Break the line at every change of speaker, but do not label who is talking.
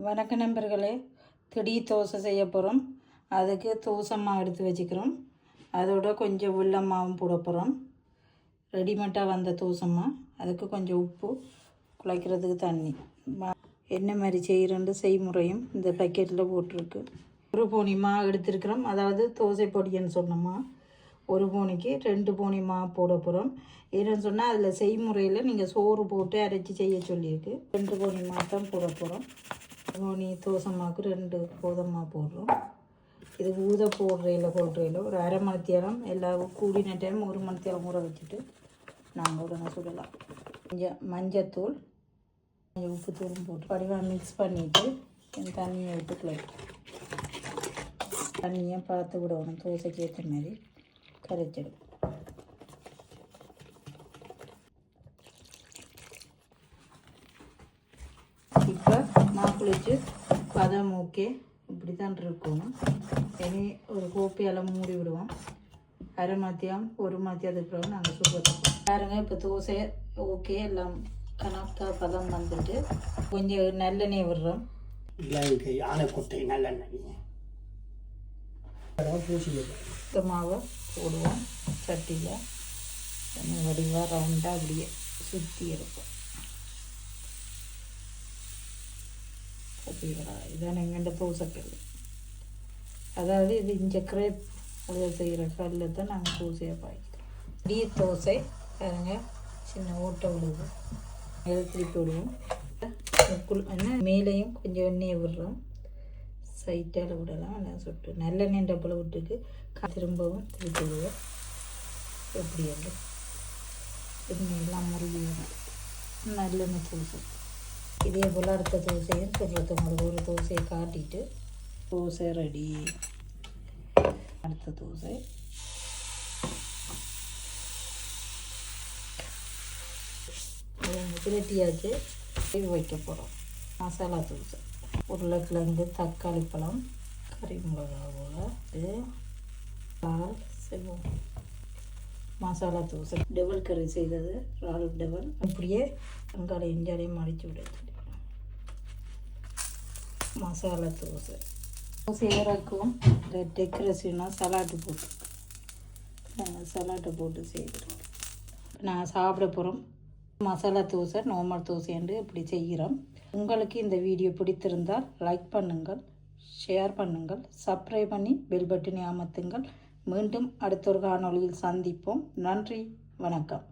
வணக்க நண்பர்களே, திடீர் தோசை செய்ய போகிறோம். அதுக்கு தோசை மாவு எடுத்து வச்சுக்கிறோம். அதோட கொஞ்சம் வெல்ல மாவும் போட போகிறோம். ரெடிமேடாக வந்த தோசை மாவு, அதுக்கு கொஞ்சம் உப்பு, குழைக்கிறதுக்கு தண்ணி. என்ன மாதிரி செய்கிறோன்னு செய்முறையும் இந்த பேக்கெட்டில் போட்டிருக்கு. ஒரு போனி மாவு எடுத்துருக்குறோம். அதாவது தோசை பொடின்னு சொன்னோமா, ஒரு போனிக்கு 2 போனி மாவு போட போகிறோம். ஏன்னு சொன்னால் அதில் செய்முறையில் நீங்கள் சோறு போட்டு அரைச்சி செய்ய சொல்லியிருக்கு. 2 போனி மாவு தான் போட போகிறோம். போனி தோசை மாவுக்கு 2 கோதுமை மாவு போடுறோம். இது ஊத போடுறையில் ஒரு அரை மணி நேரம் எல்லாம் கூடின டைம் 1 மணி நேரம் ஊற வச்சுட்டு நாங்கள் உடனே சுடலாம். கொஞ்சம் மஞ்சத்தூள், கொஞ்சம் உப்புத்தூளும் போட்டு படிவாக மிக்ஸ் பண்ணிவிட்டு தண்ணியை விட்டுக்கலாம். தண்ணியை பார்த்து விடணும், தோசைக்கு ஏற்ற மாதிரி கரைச்சிடும். இப்போ மாப்பிளிச்சு பதம் ஓகே, இப்படி தான் இருக்கணும். இனி ஒரு கோப்பையால் மூடி விடுவோம். அரை மத்தியம் 1 மத்தியத்துக்கு பிறகு நாங்கள் சுடுவோம். பாருங்க, இப்போ தோசை ஓகே, எல்லாம் கணக்காக பதம் வந்துட்டு கொஞ்சம் நல்லெண்ணெய் விடுறோம்.
ஆனைக்கொட்டை நல்லெண்ணெய்
மாவை போடுவோம் சட்டியில். வடிவாக ரவுண்டாக அப்படியே சுற்றி எடுப்போம். இதான் எங்கள்கிட்ட தோசைக்கல். அதாவது இது இந்த கிரேப் செய்கிற கல்லில் தான் நாங்கள் தோசையை பாய்க்கிறோம். டீ தோசை பாருங்க, சின்ன ஓட்டை விடுவோம், திருப்பி விடுவோம். என்ன மேலேயும் கொஞ்சம் எண்ணெயை விடுறோம், சைட்டால் விடலாம். நான் சுட்டு நல்லெண்ணெய் டப்பில் விட்டுட்டு திரும்பவும் திருப்பி விடுவோம். எப்படி எல்லாம் எண்ணெயெல்லாம் முருகி நல்லெண்ணெய் தோசை. இதே போல் அடுத்த தோசையும் சுடுறதுக்கு ஒரு தோசையை காட்டிட்டு தோசை ரெடி. அடுத்த தோசை ரெட்டியாச்சு. வைக்க போகிறோம் மசாலா தோசை. உருளைக்கிழங்கு, தக்காளி பழம், கறி மிளகாவோட பால் செய்வோம். மசாலா தோசை டபுள் கறி செய்தது, ரால் டபுள். இப்படியே வெங்காயம் இஞ்சாலையும் மடித்து விடுறது. மசாலா தோசை இறக்கும். இந்த டெக்கரேஷனாக சலாட்டு போட்டு சலாட்டை போட்டு செய்கிறோம். நான் சாப்பிட போகிறோம். மசாலா தோசை நார்மல் தோசைன்னு இப்படி செய்கிறோம். உங்களுக்கு இந்த வீடியோ பிடித்திருந்தால் லைக் பண்ணுங்கள், ஷேர் பண்ணுங்கள், சப்ஸ்கிரைப் பண்ணி பெல் பட்டனை அமர்த்துங்கள். மீண்டும் அடுத்த ஒரு காணொளியில் சந்திப்போம். நன்றி, வணக்கம்.